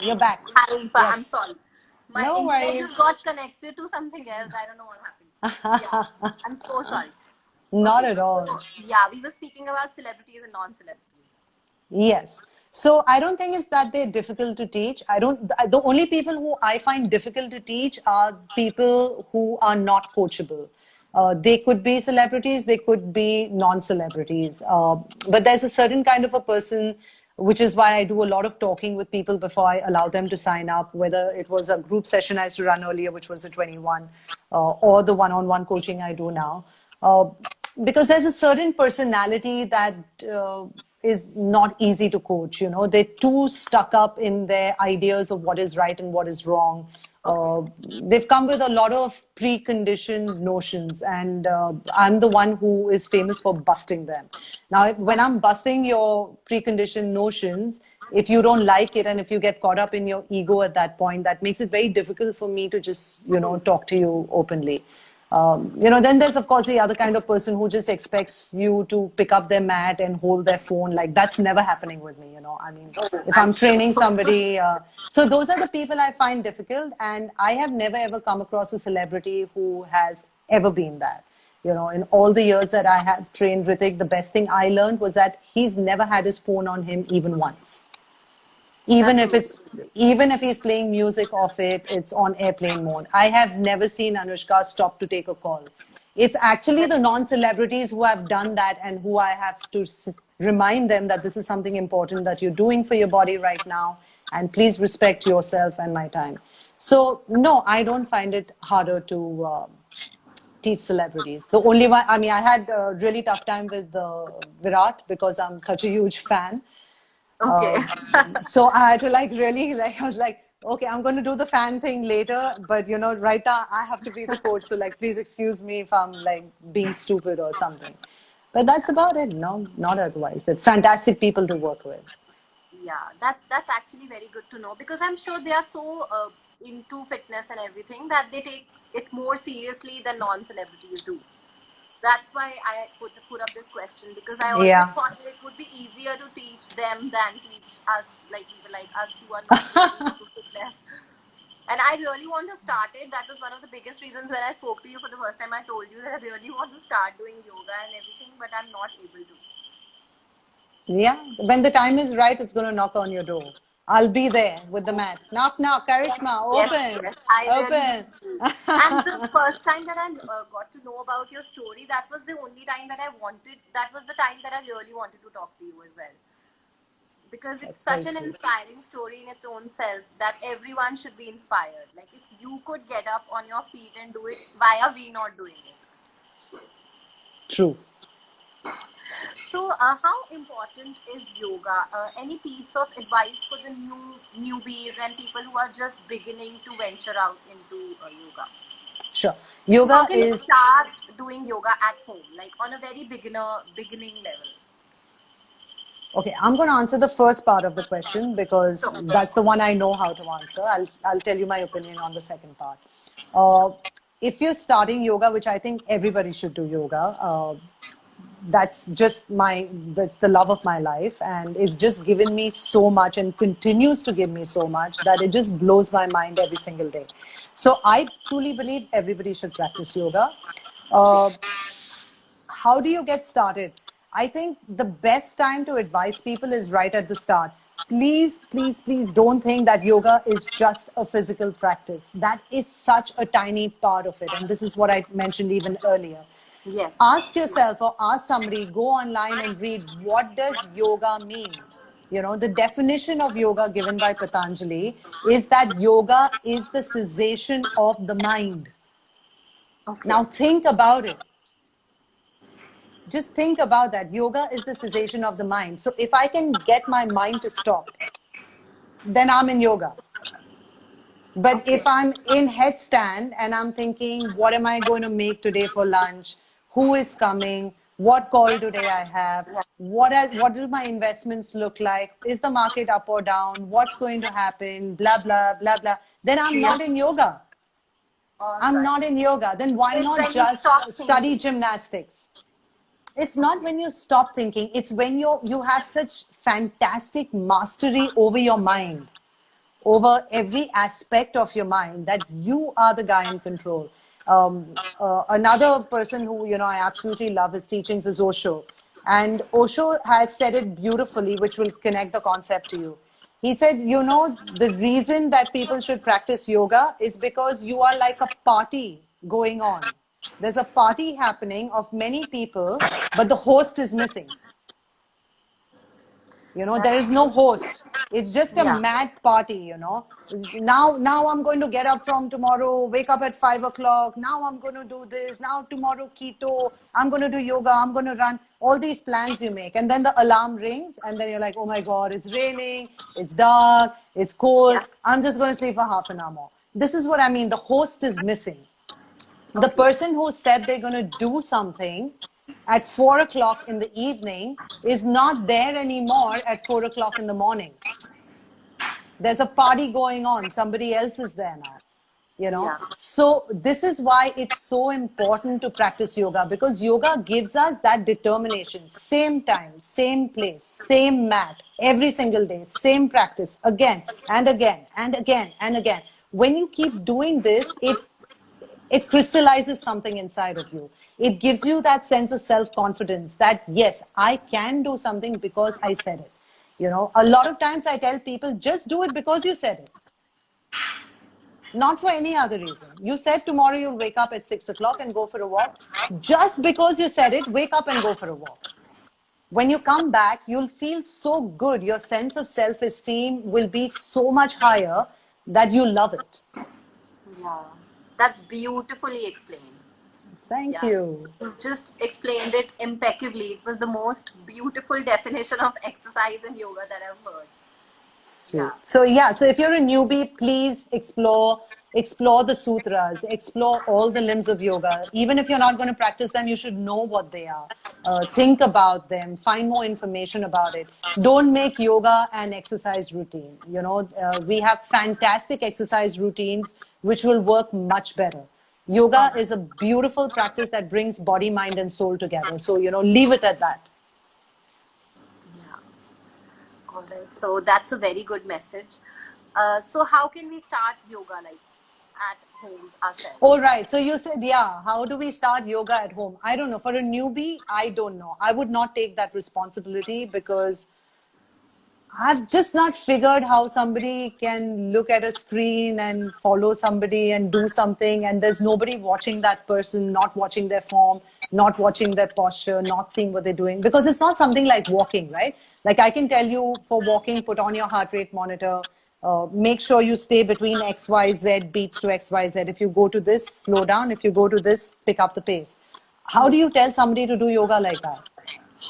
B: You're back.
A: Hi, Eefa, I'm
B: Yes.
A: sorry. My
B: No
A: internet just
B: worries.
A: got connected to something else. I don't know what happened. Yeah, I'm so sorry.
B: Not
A: Okay,
B: at all.
A: so yeah, we were speaking about celebrities and non-celebrities.
B: Yes. So I don't think it's that they're difficult to teach. I don't, the only people who I find difficult to teach are people who are not coachable. They could be celebrities, they could be non-celebrities. But there's a certain kind of a person. which is why I do a lot of talking with people before I allow them to sign up, whether it was a group session I used to run earlier, which was a 21, or the one-on-one coaching I do now. Because there's a certain personality that is not easy to coach. They're too stuck up in their ideas of what is right and what is wrong. They've come with a lot of preconditioned notions, and I'm the one who is famous for busting them. Now, when I'm busting your preconditioned notions, if you don't like it and if you get caught up in your ego at that point, that makes it very difficult for me to just, talk to you openly. Then there's, of course, the other kind of person who just expects you to pick up their mat and hold their phone. Like, that's never happening with me, I mean,
A: Oh,
B: if
A: I'm
B: I'm
A: sure.
B: training somebody. So those are the people I find difficult. And I have never, ever come across a celebrity who has ever been that. In all the years that I have trained Ritik, the best thing I learned was that he's never had his phone on him even once. even
A: That's
B: if
A: amazing.
B: it's even if he's playing music off it, it's on airplane mode. I have never seen Anushka stop to take a call. It's actually the non-celebrities who have done that, and who I have to remind them that this is something important that you're doing for your body right now, and please respect yourself and my time. So no, I don't find it harder to teach celebrities. The only one, I mean, I had a really tough time with Virat, because I'm such a huge fan.
A: Okay.
B: So I had to really, I was like, okay, I'm going to do the fan thing later, but right now I have to be the coach. So please excuse me if I'm being stupid or something. But that's about it. No, not otherwise. They're fantastic people to work with.
A: Yeah, that's actually very good to know, because I'm sure they are so into fitness and everything that they take it more seriously than non-celebrities do. That's why I put up this question, because I always
B: Yeah.
A: thought that it would be easier to teach them than teach us, like people like us who are not really into fitness. And I really want to start it. That was one of the biggest reasons when I spoke to you for the first time. I told you that I really want to start doing yoga and everything, but I'm not able to.
B: Yeah. When the time is right, it's going to knock on your door. I'll be there with the mat. Knock, knock,
A: Yes,
B: Karishma,
A: yes,
B: open,
A: yes. I really
B: open.
A: need to. And the first time that I got to know about your story, that was the only time that I wanted. That was the time that I really wanted to talk to you as well, because it's
B: That's
A: such
B: very
A: an
B: sweet.
A: inspiring story in its own self that everyone should be inspired. Like, if you could get up on your feet and do it, why are we not doing it?
B: True.
A: So, how important is yoga? Any piece of advice for the newbies and people who are just beginning to venture out into yoga?
B: Sure.
A: So, how
B: Yoga
A: can they
B: is
A: start doing yoga at home, like on a very beginning level?
B: okay. I'm going to answer the first part of the question
A: So,
B: because that's the one I know how to answer. I'll tell you my opinion on the second part. Uh, if you're starting yoga, which I think everybody should do yoga, that's just that's the love of my life, and it's just given me so much and continues to give me so much that it just blows my mind every single day. So I truly believe everybody should practice yoga. Uh, how do you get started? I think the best time to advise people is right at the start. Please, please, please don't think that yoga is just a physical practice. That is such a tiny part of it. And this is what I mentioned even earlier.
A: yes.
B: Ask yourself or ask somebody, go online and read, what does yoga mean? The definition of yoga given by Patanjali is that yoga is the cessation of the mind.
A: Okay.
B: Now think about it. Just think about that. Yoga is the cessation of the mind. So if I can get my mind to stop, then I'm in yoga. But
A: Okay.
B: if I'm in headstand and I'm thinking, what am I going to make today for lunch? Who is coming? What call today I have?
A: Yeah.
B: What do my investments look like? Is the market up or down? What's going to happen? Blah, blah, blah, blah. Then I'm
A: Yeah.
B: not in yoga.
A: All
B: I'm
A: right.
B: not in yoga. Then why
A: It's
B: not
A: when you
B: just
A: stop
B: study
A: thinking.
B: gymnastics? It's not
A: Okay.
B: when you stop thinking. It's when you have such fantastic mastery over your mind, over every aspect of your mind, that you are the guy in control. Another person who I absolutely love his teachings is Osho, and Osho has said it beautifully, which will connect the concept to you. He said, the reason that people should practice yoga is because you are like a party going on. There's a party happening of many people, but the host is missing. There is no host. It's just a
A: Yeah.
B: mad party. Now I'm going to get up from tomorrow, wake up at 5 o'clock. Now I'm going to do this. Now tomorrow keto. I'm going to do yoga. I'm going to run. All these plans you make, and then the alarm rings, and then you're like, oh my god, it's raining, it's dark, it's cold.
A: Yeah.
B: I'm just going to sleep for half an hour more. This is what I mean. The host is missing. The
A: Okay.
B: person who said they're going to do something at 4 o'clock in the evening is not there anymore at 4 o'clock in the morning. There's a party going on. Somebody else is there now.
A: Yeah.
B: So this is why it's so important to practice yoga, because yoga gives us that determination. Same time, same place, same mat, every single day, same practice, again and again and again and again. When you keep doing this, it crystallizes something inside of you. It gives you that sense of self-confidence that, yes, I can do something because I said it. A lot of times I tell people, just do it because you said it, not for any other reason. You said tomorrow you'll wake up at 6 o'clock and go for a walk. Just because you said it, wake up and go for a walk. When you come back, you'll feel so good. Your sense of self-esteem will be so much higher that you love it.
A: Yeah. That's beautifully explained.
B: Thank
A: Yeah.
B: you.
A: You just explained it impeccably. It was the most beautiful definition of exercise and yoga that I've heard.
B: Sweet.
A: Yeah.
B: So if you're a newbie, please explore the sutras, explore all the limbs of yoga. Even if you're not going to practice them, you should know what they are. Think about them, find more information about it. Don't make yoga an exercise routine. We have fantastic exercise routines which will work much better. Yoga is a beautiful practice that brings body, mind, and soul together. So, leave it at that.
A: Yeah. All right. So that's a very good message. So how can we start yoga like at homes
B: All
A: ourselves?
B: right. So you said, yeah, how do we start yoga at home? I don't know. For a newbie, I don't know. I would not take that responsibility because I've just not figured how somebody can look at a screen and follow somebody and do something, and there's nobody watching that person, not watching their form, not watching their posture, not seeing what they're doing. Because it's not something like walking, right? Like I can tell you for walking, put on your heart rate monitor, make sure you stay between XYZ beats to XYZ. If you go to this, slow down. If you go to this, pick up the pace. How do you tell somebody to do yoga like that?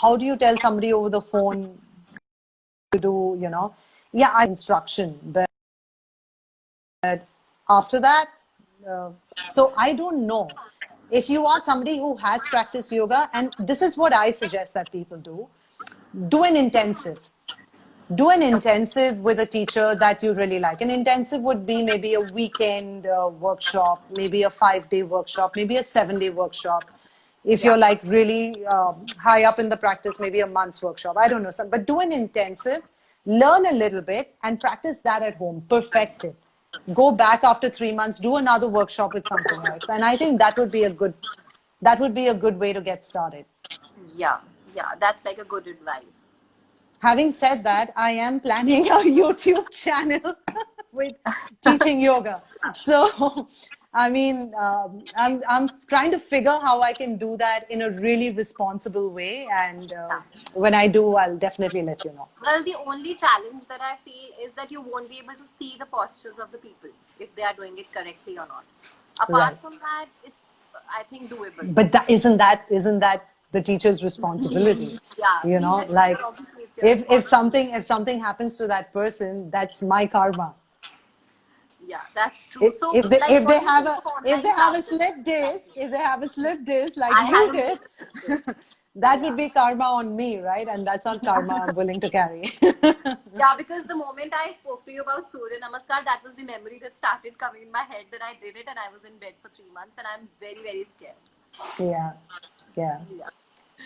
B: How do you tell somebody over the phone to do? Yeah, I instruction, but after that, uh, so I don't know. If you are somebody who has practiced yoga, and this is what I suggest that people do an intensive. Do an intensive with a teacher that you really like. An intensive would be maybe a weekend workshop, maybe a 5-day workshop, maybe a 7-day workshop. If
A: Yeah.
B: you're like really high up in the practice, maybe a month's workshop. I don't know, but do an intensive, learn a little bit, and practice that at home. Perfect it. Go back after 3 months, do another workshop with something else, and I think that would be a good way to get started.
A: Yeah. Yeah. That's like a good advice.
B: Having said that, I am planning a YouTube channel with teaching yoga. So, I mean, I'm trying to figure how I can do that in a really responsible way. And when I do, I'll definitely let you know.
A: Well, the only challenge that I feel is that you won't be able to see the postures of the people if they are doing it correctly or not. Apart
B: Right.
A: from that, it's I think doable.
B: But isn't that the teacher's responsibility?
A: Yeah, being a teacher,
B: Like
A: obviously, it's your
B: if
A: responsibility.
B: something happens to that person, that's my karma.
A: Yeah, that's true. So,
B: If they
A: like,
B: if
A: what
B: they
A: do you
B: have
A: think
B: a
A: of
B: if they
A: online
B: have a
A: classes?
B: slip disc,
A: Exactly.
B: if they have a slip disc like
A: I
B: you
A: had a
B: did,
A: moment like this.
B: that would
A: Yeah.
B: be karma on me, right? And that's not karma I'm willing to carry.
A: Yeah, because the moment I spoke to you about Surya Namaskar, that was the memory that started coming in my head that I did it and I was in bed for 3 months and I'm very, very scared.
B: Yeah, yeah.
A: Yeah.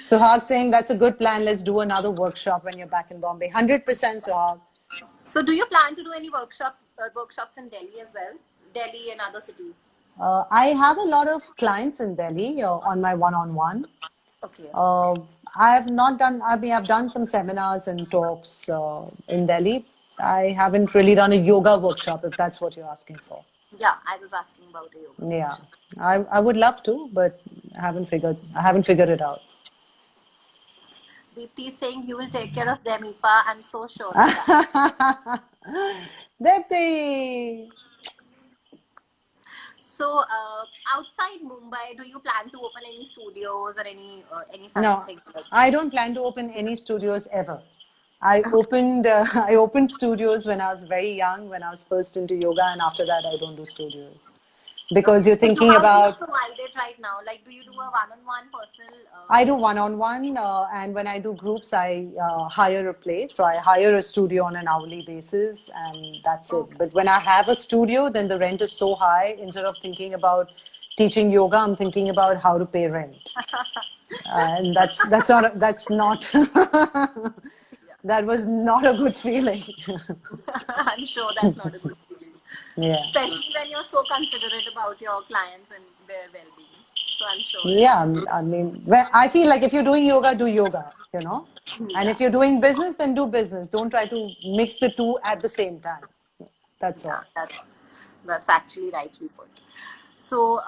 B: Suhag saying that's a good plan. Let's do another workshop when you're back in Bombay. 100% Suhag.
A: So, do you plan to do any workshops in Delhi as well? Delhi and other cities?
B: I have a lot of clients in Delhi on my one-on-one.
A: Okay.
B: Uh, I have not done. I mean, I've done some seminars and talks in Delhi. I haven't really done a yoga workshop, if that's what you're asking for.
A: Yeah, I was asking about a yoga
B: Yeah,
A: workshop.
B: I would love to, but I haven't figured it out.
A: Deepti is saying you will take care of them, Eefa. I'm so sure of that.
B: Dipti.
A: So, outside Mumbai, do you plan to open any studios or any such
B: No,
A: thing?
B: I don't plan to open any studios ever. I opened studios when I was very young, when I was first into yoga, and after that I don't do studios. Because
A: Okay.
B: you're
A: So,
B: thinking
A: how do you
B: about,
A: provide it right now? Like, do you do a one-on-one personal?
B: I do one-on-one, and when I do groups, I hire a place. So I hire a studio on an hourly basis, and that's it.
A: Okay.
B: But when I have a studio, then the rent is so high. Instead of thinking about teaching yoga, I'm thinking about how to pay rent. And that's not
A: Yeah.
B: that was not a good feeling.
A: I'm sure that's not a good feeling,
B: Yeah.
A: especially when you're so considerate about your clients and their well-being. So I'm sure
B: Yeah, I mean, I feel like if you're doing yoga, do yoga, you know? And
A: yeah,
B: if you're doing business, then do business. Don't try to mix the two at the same time. That's
A: yeah,
B: all.
A: that's actually rightly put. So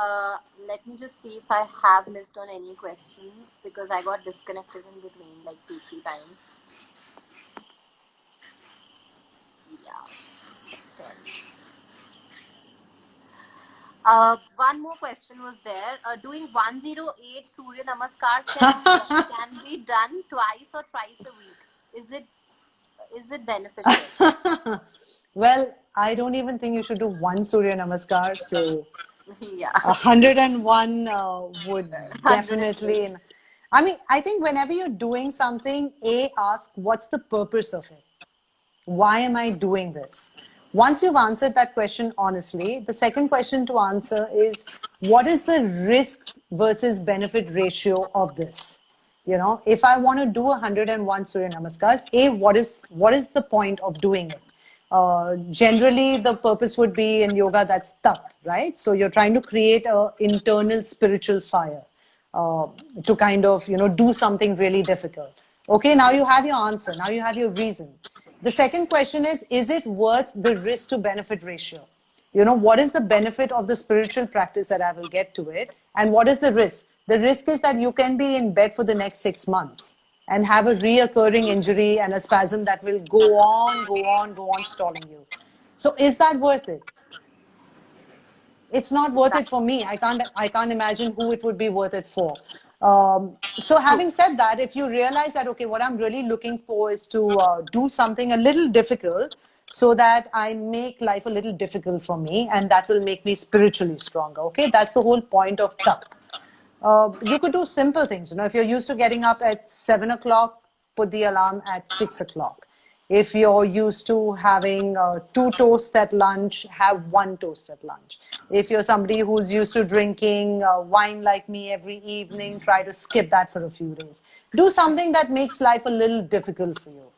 A: let me just see if I have missed on any questions because I got disconnected in between like two, three times. Yeah, just a second. One more question was there. Doing 108 Surya Namaskars can be done twice or thrice a week. Is it beneficial?
B: Well, I don't even think you should do one Surya Namaskar. So
A: Yeah,
B: 101 would
A: 108.
B: definitely. I mean, I think whenever you're doing something, ask what's the purpose of it? Why am I doing this? Once you've answered that question honestly, the second question to answer is what is the risk versus benefit ratio of this? You know, if I want to do 101 Surya Namaskars, what is the point of doing it? Generally, the purpose would be in yoga that's tap, right? So you're trying to create a internal spiritual fire uh, to kind of do something really difficult. Okay, now you have your answer. Now you have your reason. The second question is it worth the risk to benefit ratio? What is the benefit of the spiritual practice that I will get to it, and what is the risk? The risk is that you can be in bed for the next 6 months and have a reoccurring injury and a spasm that will go on stalling you. So is that worth it? It's not worth it for me. I can't imagine who it would be worth it for. So
A: True.
B: having said that, if you realize that, okay, what I'm really looking for is to do something a little difficult so that I make life a little difficult for me, and that will make me spiritually stronger. Okay, that's the whole point of tap. You could do simple things. If you're used to getting up at 7 o'clock, put the alarm at 6 o'clock. If you're used to having two toasts at lunch, have one toast at lunch. If you're somebody who's used to drinking wine like me every evening, try to skip that for a few days. Do something that makes life a little difficult for you.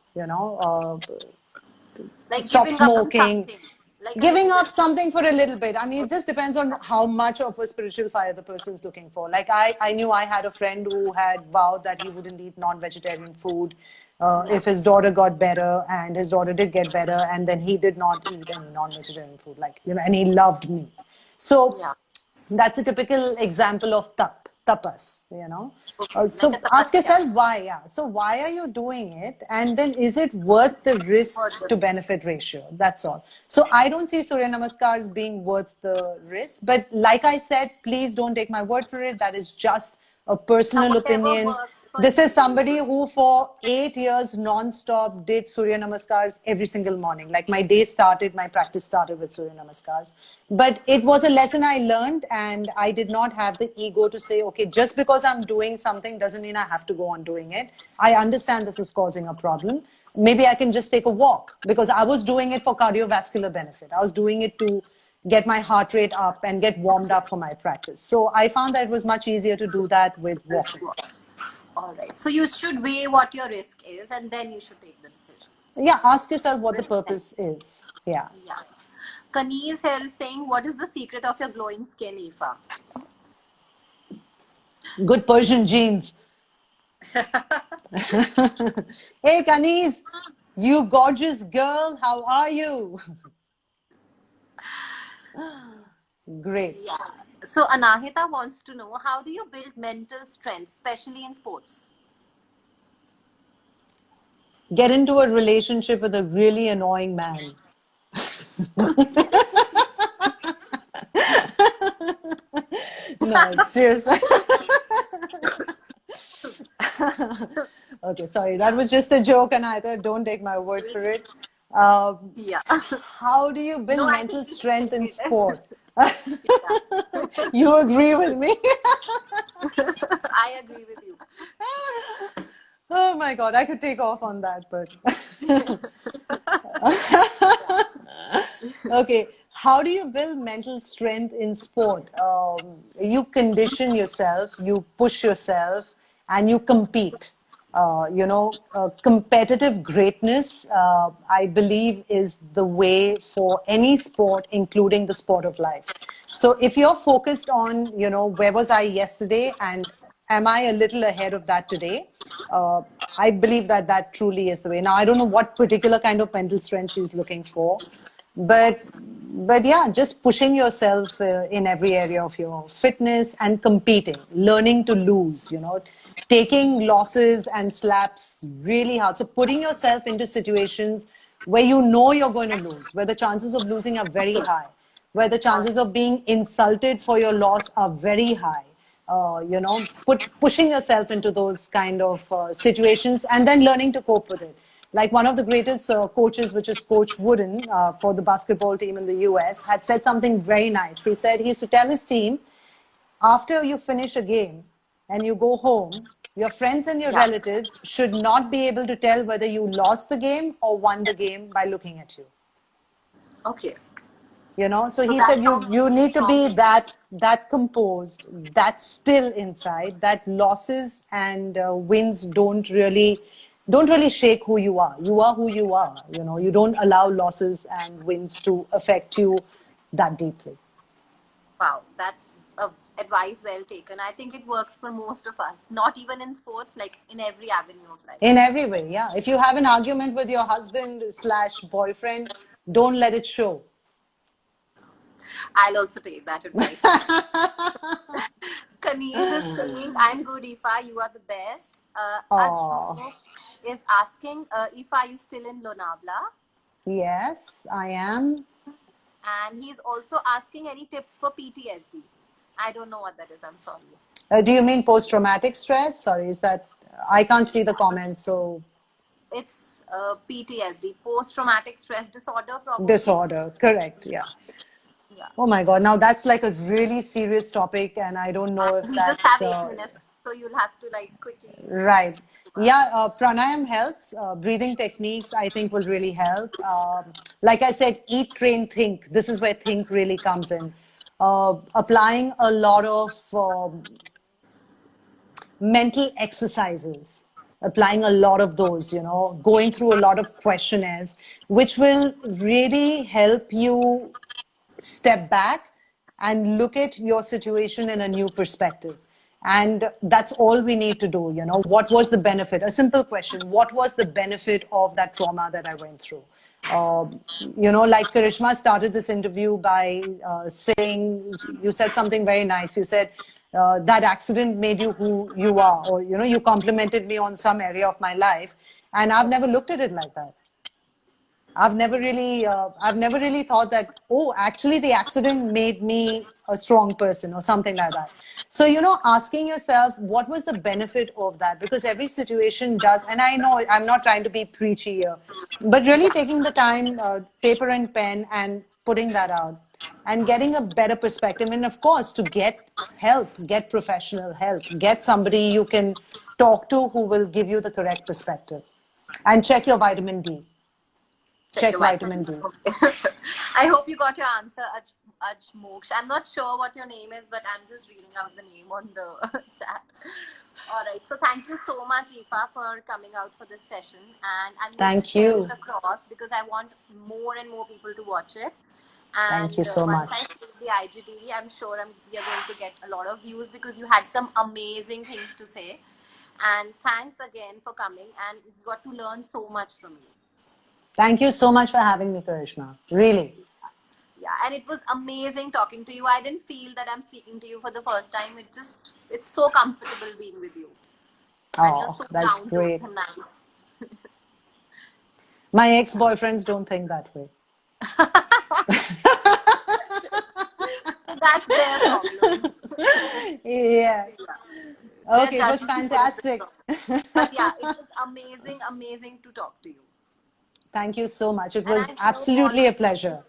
A: Like
B: Stop
A: giving up on
B: smoking,
A: something, like a
B: giving
A: little bit.
B: up something for a little bit. I mean, it just depends on how much of a spiritual fire the person's looking for. Like I knew I had a friend who had vowed that he wouldn't eat non-vegetarian food
A: Yeah,
B: if his daughter got better, and his daughter did get better, and then he did not eat any non-vegetarian food, and he loved meat. So
A: yeah.
B: that's a typical example of tapas,
A: Okay, like a
B: So ask
A: tapasya.
B: yourself why, yeah. So why are you doing it? And then is it worth the risk
A: For the
B: to
A: risk.
B: benefit ratio? That's all. So I don't see Surya Namaskars being worth the risk. But like I said, please don't take my word for it. That is just a
A: Yeah,
B: personal
A: whatever
B: opinion.
A: works for
B: This is
A: you.
B: somebody who for 8 years non-stop did Surya Namaskars every single morning. Like my practice started with Surya Namaskars. But it was a lesson I learned, and I did not have the ego to say, okay, just because I'm doing something doesn't mean I have to go on doing it. I understand this is causing a problem. Maybe I can just take a walk, because I was doing it for cardiovascular benefit. I was doing it to get my heart rate up and get warmed up for my practice. So I found that it was much easier to do that with
A: Risk
B: walking.
A: work. All right. So you should weigh what your risk is, and then you should take the decision.
B: Yeah, ask yourself what the
A: Risk
B: purpose
A: benefit.
B: is. Yeah.
A: Yeah. Kaneez here is saying, "What is the secret of your glowing skin, Aoife?"
B: Good Persian genes. Hey, Kaniz, you gorgeous girl, how are you? Great.
A: Yeah. So Anahita wants to know, how do you build mental strength, especially in sports?
B: get into a relationship with a really annoying man? No, seriously. Okay, sorry, that was just a joke, and either don't take my word for it. Um,
A: Yeah.
B: how do you
A: No,
B: build
A: I think
B: mental
A: you
B: strength in
A: should take
B: sport?
A: it. Yeah.
B: You agree with me?
A: I agree with you.
B: Oh my God, I could take off on that, but okay. How do you build mental strength in sport? You condition yourself, you push yourself, and you compete. Competitive greatness, I believe, is the way for any sport, including the sport of life. So if you're focused on, where was I yesterday and am I a little ahead of that today? Uh, I believe that that truly is the way. Now, I don't know what particular kind of mental strength she's looking for, but yeah, just pushing yourself in every area of your fitness and competing, learning to lose, taking losses and slaps really hard. So putting yourself into situations where you know you're going to lose, where the chances of losing are very high, where the chances of being insulted for your loss are very high. Pushing yourself into those kind of situations and then learning to cope with it. Like one of the greatest coaches, which is Coach Wooden for the basketball team in the US, had said something very nice. He said he used to tell his team, after you finish a game and you go home, your friends and your
A: Yeah.
B: relatives should not be able to tell whether you lost the game or won the game by looking at you.
A: Okay.
B: So
A: So
B: he
A: that
B: said
A: sounds
B: you
A: really
B: need to
A: strong.
B: be that composed, that still inside, that losses and wins don't really shake who you are. You are who you are. You don't allow losses and wins to affect you that deeply.
A: Wow, that's advice well taken. I think it works for most of us, not even in sports, like in every avenue of life.
B: In every way, yeah. If you have an argument with your husband slash boyfriend, don't let it show.
A: I'll also take that advice. Kaneez is saying, I'm good, Eefa. You are the best.
B: Oh,
A: Ajmok is asking, Eefa, are you still in Lonavala?
B: yes, I am.
A: And he's also asking any tips for PTSD. I don't know what that is. I'm sorry.
B: Do you mean post-traumatic stress? Sorry, is that I can't see the comments, so
A: It's PTSD, post traumatic stress disorder, probably.
B: disorder. Correct, yeah.
A: Yeah.
B: Oh my God, now that's like a really serious topic, and I don't know if
A: We just
B: that's
A: have 8 minutes, so you'll have to like quickly.
B: right. Yeah, pranayam helps. Breathing techniques, I think, will really help. Like I said, eat, train, think. This is where think really comes in. Applying a lot of mental exercises, applying a lot of those, going through a lot of questionnaires, which will really help you step back and look at your situation in a new perspective. And that's all we need to do. What was the benefit? A simple question: what was the benefit of that trauma that I went through? Like Karishma started this interview by saying, you said something very nice. You said that accident made you who you are, or you complimented me on some area of my life, and I've never looked at it like that. I've never really thought that, oh, actually the accident made me a strong person or something like that. So, asking yourself, what was the benefit of that? Because every situation does, and I know I'm not trying to be preachy here, but really
A: Yeah,
B: taking the time, paper and pen, and putting that out and getting a better perspective. And of course, to get help, get professional help, get somebody you can talk to who will give you the correct perspective. And check your vitamin D.
A: check
B: Check
A: your
B: vitamin
A: vitamins.
B: D.
A: Okay. I hope you got your answer, Ajmoksh. I'm not sure what your name is, but I'm just reading out the name on the chat. All right. So thank you so much, Eefa, for coming out for this session. And I'm going to
B: Thank
A: share it
B: you.
A: across because I want more and more people to watch it.
B: Thank you
A: And
B: so
A: once I
B: much.
A: save the IGTV, I'm sure we are going to get a lot of views because you had some amazing things to say. And thanks again for coming. And we got to learn so much from you.
B: Thank you so much for having me, Karishma. Really.
A: Yeah, and it was amazing talking to you. I didn't feel that I'm speaking to you for the first time. It's so comfortable being with you. And you're
B: Oh,
A: so
B: that's
A: down to earth
B: great.
A: and nice.
B: My ex-boyfriends don't think that way.
A: That's their problem.
B: Yeah.
A: Their
B: Okay, it was
A: judgment shouldn't be a
B: fantastic.
A: problem. But yeah, it was amazing, amazing to talk to you.
B: Thank you so much. It
A: And
B: was
A: I hope all
B: absolutely
A: of
B: a pleasure.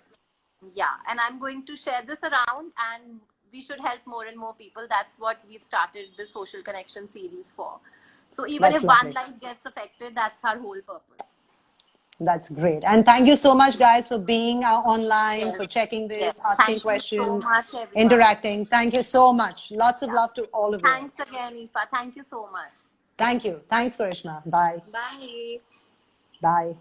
A: yeah, and I'm going to share this around, and we should help more and more people. That's what we've started the social connection series for. So even
B: That's
A: if one
B: lovely.
A: life gets affected, that's our whole purpose.
B: That's great. And thank you so much, guys, for being online,
A: Yes,
B: for checking
A: yes.
B: this, asking
A: Thank you so
B: questions,
A: much, everyone.
B: interacting. Thank you so much. Lots of
A: Yeah.
B: love to all of you.
A: Thanks again, Eefa. Thank you so much.
B: Thank you. Thanks, Karishma. Bye.
A: Bye.
B: Bye.